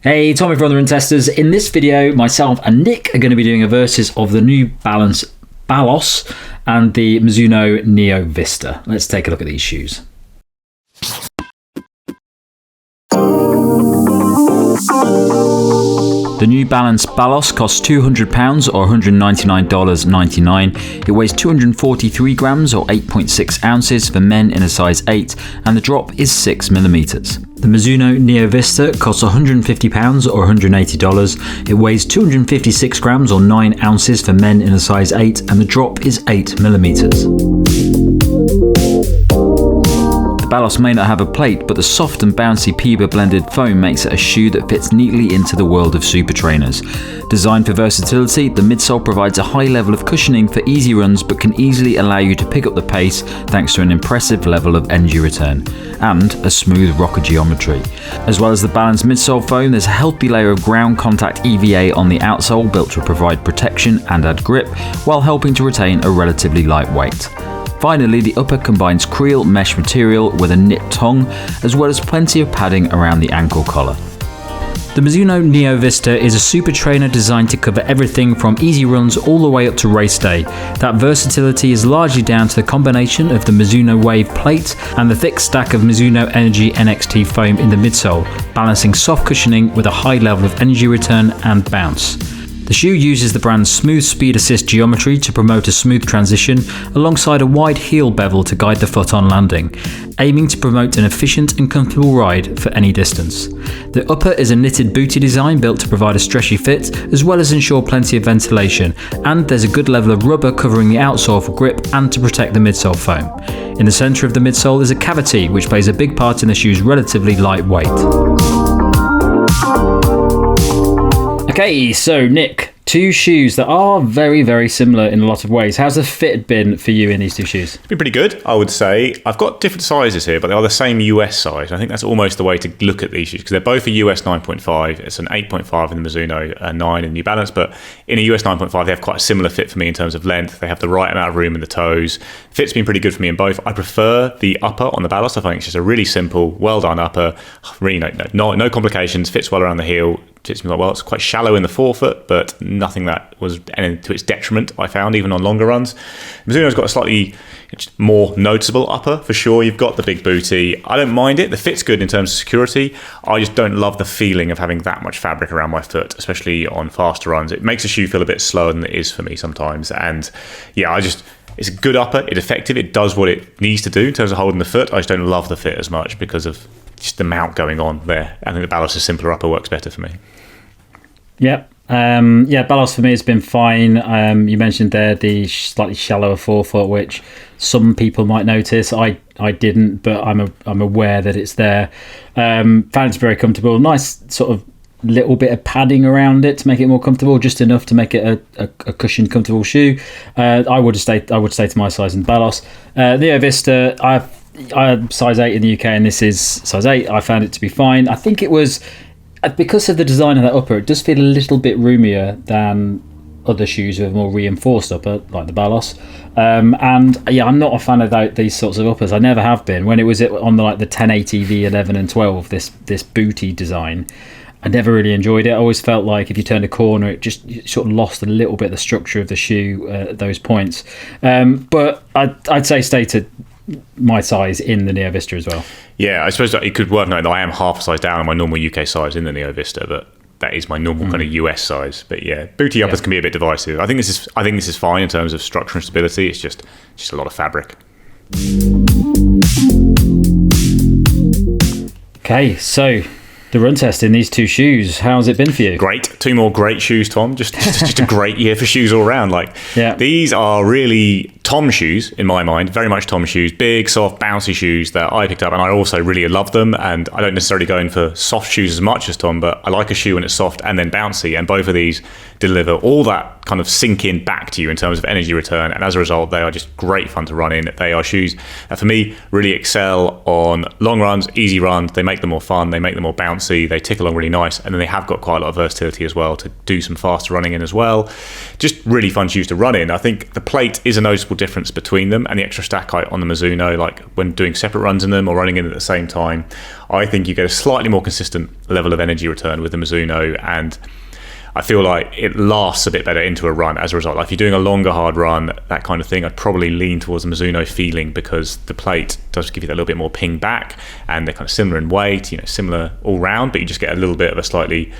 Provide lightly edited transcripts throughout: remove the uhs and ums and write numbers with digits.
Hey, Tommy from the Run Testers. In this video, myself and Nick are going to be doing a versus of the new Balos and the Mizuno Neo Vista. Let's take a look at these shoes. The New Balance Balos costs £200 or $199.99. It weighs 243 grams or 8.6 ounces for men in a size 8, and the drop is 6mm. The Mizuno Neo Vista costs £150 or $180. It weighs 256 grams or 9 ounces for men in a size 8, and the drop is 8mm. The Balos may not have a plate, but the soft and bouncy PEBA-blended foam makes it a shoe that fits neatly into the world of super trainers. Designed for versatility, the midsole provides a high level of cushioning for easy runs, but can easily allow you to pick up the pace thanks to an impressive level of energy return and a smooth rocker geometry. As well as the balanced midsole foam, there's a healthy layer of ground contact EVA on the outsole built to provide protection and add grip, while helping to retain a relatively light weight. Finally, the upper combines creel mesh material with a knit tongue, as well as plenty of padding around the ankle collar. The Mizuno Neo Vista is a super trainer designed to cover everything from easy runs all the way up to race day. That versatility is largely down to the combination of the Mizuno Wave plate and the thick stack of Mizuno ENERZY NXT foam in the midsole, balancing soft cushioning with a high level of energy return and bounce. The shoe uses the brand's smooth speed assist geometry to promote a smooth transition, alongside a wide heel bevel to guide the foot on landing, aiming to promote an efficient and comfortable ride for any distance. The upper is a knitted booty design built to provide a stretchy fit, as well as ensure plenty of ventilation, and there's a good level of rubber covering the outsole for grip and to protect the midsole foam. In the centre of the midsole is a cavity, which plays a big part in the shoe's relatively light weight. Okay, so Nick, two shoes that are very, very similar in a lot of ways. How's the fit been for you in these two shoes? It's been pretty good, I would say. I've got different sizes here, but they are the same US size. I think that's almost the way to look at these shoes, because they're both a US 9.5. It's an 8.5 in the Mizuno, 9 in New Balance, but in a US 9.5, they have quite a similar fit for me in terms of length. They have the right amount of room in the toes. Fit's been pretty good for me in both. I prefer the upper on the Balos. I think it's just a really simple, well done upper. Really no complications, fits well around the heel. Fits me quite well. It's quite shallow in the forefoot, but nothing that was to its detriment, I found, even on longer runs. Mizuno's got a slightly more noticeable upper, for sure. You've got the big booty. I don't mind it. The fit's good in terms of security. I just don't love the feeling of having that much fabric around my foot, especially on faster runs. It makes a shoe feel a bit slower than it is for me sometimes. And yeah, it's a good upper. It's effective. It does what it needs to do in terms of holding the foot. I just don't love the fit as much because of just the mount going on there. I think the Balos' simpler upper works better for me. Yep. Balos for me has been fine. You mentioned there the slightly shallower forefoot, which some people might notice. I didn't, but I'm aware that it's there. Found it's very comfortable. Nice sort of little bit of padding around it to make it more comfortable, just enough to make it a cushioned, comfortable shoe. I would stay to my size in Balos. Neo Vista, I'm size 8 in the UK, and this is size 8. I found it to be fine. I think it was, because of the design of that upper, it does feel a little bit roomier than other shoes with a more reinforced upper, like the Balos. And yeah, I'm not a fan of these sorts of uppers. I never have been. When it was on the 1080 V11 and 12, this booty design, I never really enjoyed it. I always felt like if you turned a corner, it sort of lost a little bit of the structure of the shoe at those points. But I'd say stay to my size in the Neo Vista as well. Yeah, I suppose that it could work now that I am half a size down on my normal UK size in the Neo Vista, but that is my normal kind of US size. But yeah, booty uppers can be a bit divisive. I think this is fine in terms of structure and stability. It's just a lot of fabric. Okay, so the run test in these two shoes, how's it been for you? Great. Two more great shoes, Tom. Just a great year for shoes all around. These are really Tom shoes, in my mind. Very much Tom shoes. Big, soft, bouncy shoes that I picked up, and I also really love them. And I don't necessarily go in for soft shoes as much as Tom, but I like a shoe when it's soft and then bouncy. And both of these deliver all that kind of sink in back to you in terms of energy return, and as a result they are just great fun to run in. They are shoes that for me really excel on long runs, easy runs. They make them more fun, they make them more bouncy, they tick along really nice, and then they have got quite a lot of versatility as well to do some faster running in as well. Just really fun shoes to run in. I think the plate is a noticeable difference between them and the extra stack height on the Mizuno. Like when doing separate runs in them or running in at the same time, I think you get a slightly more consistent level of energy return with the Mizuno, and I feel like it lasts a bit better into a run as a result. Like if you're doing a longer hard run, that kind of thing, I'd probably lean towards the Mizuno feeling, because the plate does give you that little bit more ping back, and they're kind of similar in weight, similar all round, but you just get a little bit of a slightly,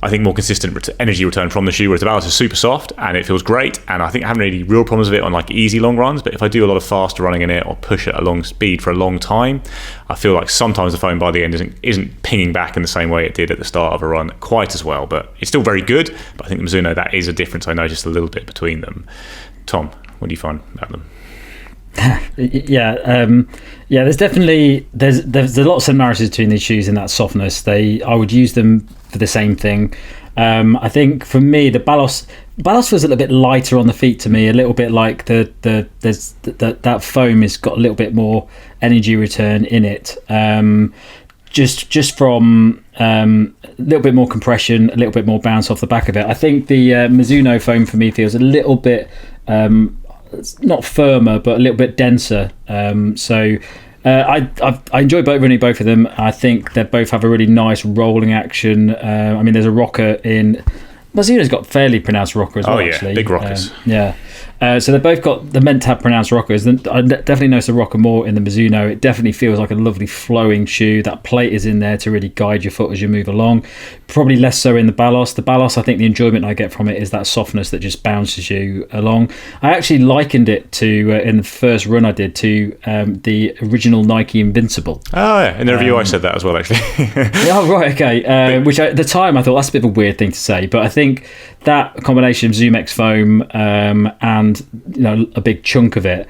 I think, more consistent energy return from the shoe, whereas the Balos is super soft and it feels great. And I think I haven't really real problems with it on like easy long runs, but if I do a lot of faster running in it or push at a long speed for a long time, I feel like sometimes the foam by the end isn't pinging back in the same way it did at the start of a run quite as well. But it's still very good. But I think the Mizuno, that is a difference I noticed a little bit between them. Tom, what do you find about them? There's definitely there's a lot of similarities between these shoes in that softness. I would use them for the same thing. I think for me the Balos feels a little bit lighter on the feet to me, a little bit like that foam has got a little bit more energy return in it, just from a little bit more compression, a little bit more bounce off the back of it. I think the Mizuno foam for me feels a little bit it's not firmer, but a little bit denser. I enjoy running both of them. I think they both have a really nice rolling action. There's a rocker in Mizuno's got fairly pronounced rocker as well. Actually, big rockers. So they've both got, they're meant to have pronounced rockers. I definitely notice the rocker more in the Mizuno. It definitely feels like a lovely flowing shoe. That plate is in there to really guide your foot as you move along. Probably less so in the Balos. The Balos, I think the enjoyment I get from it is that softness that just bounces you along. I actually likened it to, in the first run I did, to the original Nike Invincible. Oh yeah, in the review I said that as well actually. Oh right, okay. Which at the time I thought that's a bit of a weird thing to say, but I think that combination of ZoomX foam and a big chunk of it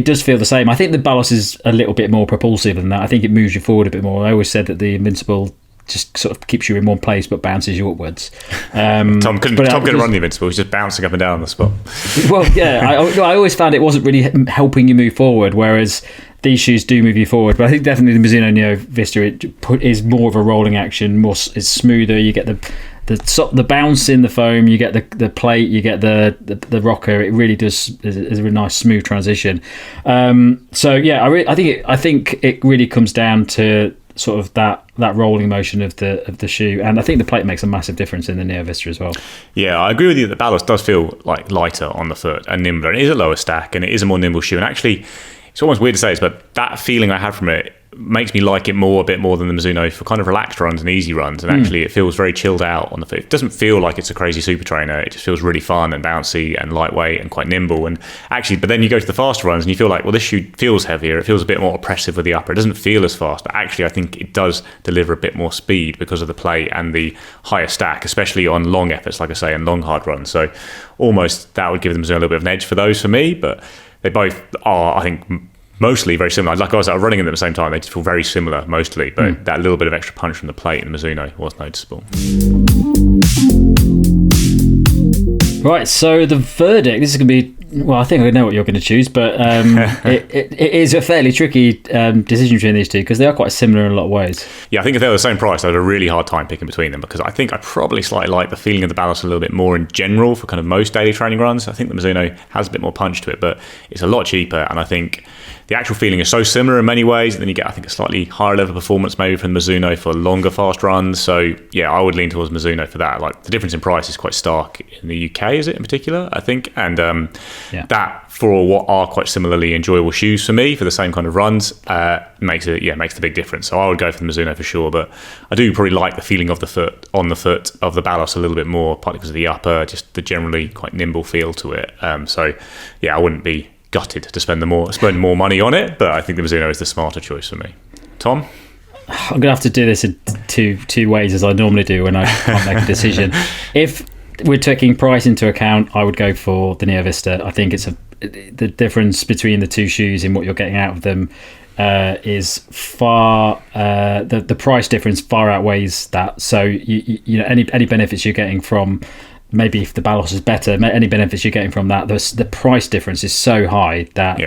does feel the same. I think the Balos is a little bit more propulsive than that. I think it moves you forward a bit more. I always said that the Invincible just sort of keeps you in one place but bounces you upwards. Tom couldn't run the Invincible. He's just bouncing up and down on the spot. Well, yeah, I always found it wasn't really helping you move forward, whereas these shoes do move you forward. But I think definitely the Mizuno Neo Vista is more of a rolling action. It's smoother. You get the bounce in the foam, you get the plate, you get the rocker. It really is a really nice smooth transition. I think it really comes down to sort of that rolling motion of the shoe, and I think the plate makes a massive difference in the Neo Vista as well. Yeah, I agree with you that the Balos does feel like lighter on the foot and nimbler. It is a lower stack and it is a more nimble shoe, and actually it's almost weird to say this, but that feeling I had from it makes me like it a bit more than the Mizuno for kind of relaxed runs and easy runs. And actually it feels very chilled out on the foot. It doesn't feel like it's a crazy super trainer. It just feels really fun and bouncy and lightweight and quite nimble. And actually, but then you go to the faster runs and you feel like, well, this shoe feels heavier. It feels a bit more oppressive with the upper. It doesn't feel as fast, but actually I think it does deliver a bit more speed because of the plate and the higher stack, especially on long efforts, like I say, and long hard runs. So almost that would give them a little bit of an edge for those for me, but they both are, I think, mostly very similar. Like I was running in them at the same time, they just feel very similar mostly, but that little bit of extra punch from the plate in the Mizuno was noticeable. Right, so the verdict, this is going to be, well, I think I know what you're going to choose, but it is a fairly tricky decision between these two because they are quite similar in a lot of ways. Yeah, I think if they were the same price, I'd have a really hard time picking between them because I think I probably slightly like the feeling of the Balos a little bit more in general for kind of most daily training runs. I think the Mizuno has a bit more punch to it, but it's a lot cheaper, and I think the actual feeling is so similar in many ways, and then you get, I think, a slightly higher level of performance maybe from the Mizuno for longer fast runs. So yeah, I would lean towards Mizuno for that. Like the difference in price is quite stark in the UK, is it in particular, I think, and that for what are quite similarly enjoyable shoes for me for the same kind of runs makes the big difference. So I would go for the Mizuno for sure, but I do probably like the feeling of the foot on the foot of the Balos a little bit more, partly because of the upper, just the generally quite nimble feel to it. So yeah, I wouldn't be gutted to spend more money on it, but I think the Mizuno is the smarter choice for me. Tom? I'm gonna have to do this in two ways as I normally do when I can't make a decision. If we're taking price into account, I would go for the Neo Vista. I think the difference between the two shoes in what you're getting out of them is far the price difference far outweighs that. So you know any benefits you're getting from maybe if the Balos is better, any benefits you're getting from that, the price difference is so high that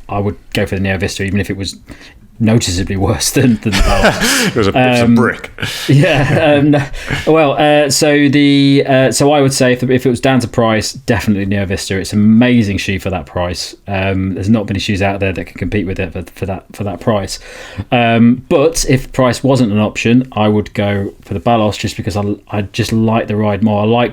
I would go for the Neo Vista, even if it was noticeably worse than the Balos. It was a brick. So I would say if it was down to price, definitely Neo Vista. It's an amazing shoe for that price. There's not many shoes out there that can compete with it for that price. But if price wasn't an option, I would go for the Balos, just because I just like the ride more. I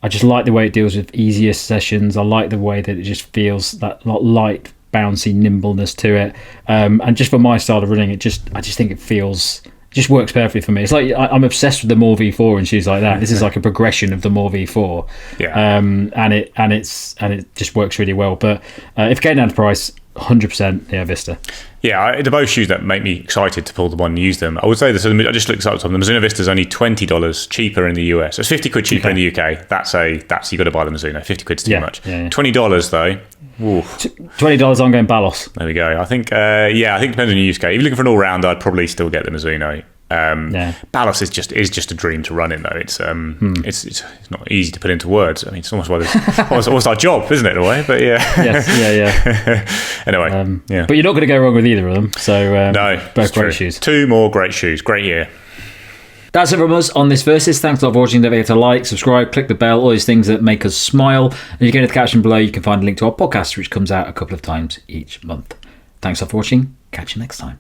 just like the way it deals with easier sessions. I like the way that it just feels that light, bouncy nimbleness to it, and just for my style of running, I just think it works perfectly for me. It's like I'm obsessed with the More V4 and shoes like that. This is like a progression of the More V4, and it just works really well. But if it came down to price, 100% Neo Vista. Yeah, they're both shoes that make me excited to pull them on and use them. I would say this. I just looked up some. The Mizuno Vista is only $20 cheaper in the US. It's 50 quid cheaper in the UK. That's you got to buy the Mizuno. 50 quid's too much. $20 though. Ooh. $20 I'm going Balos. There we go. I think it depends on your use case. If you're looking for an all-rounder, I'd probably still get the Mizuno. Balos is just a dream to run in, though. It's not easy to put into words. I mean, it's almost almost our job, isn't it, in a way? But Anyway, But you're not going to go wrong with either of them. So no, both great shoes. 2 more great shoes. Great year. That's it from us on this Versus. Thanks a lot for watching. Don't forget to like, subscribe, click the bell, all those things that make us smile. And if you go to the caption below, you can find a link to our podcast, which comes out a couple of times each month. Thanks a lot for watching. Catch you next time.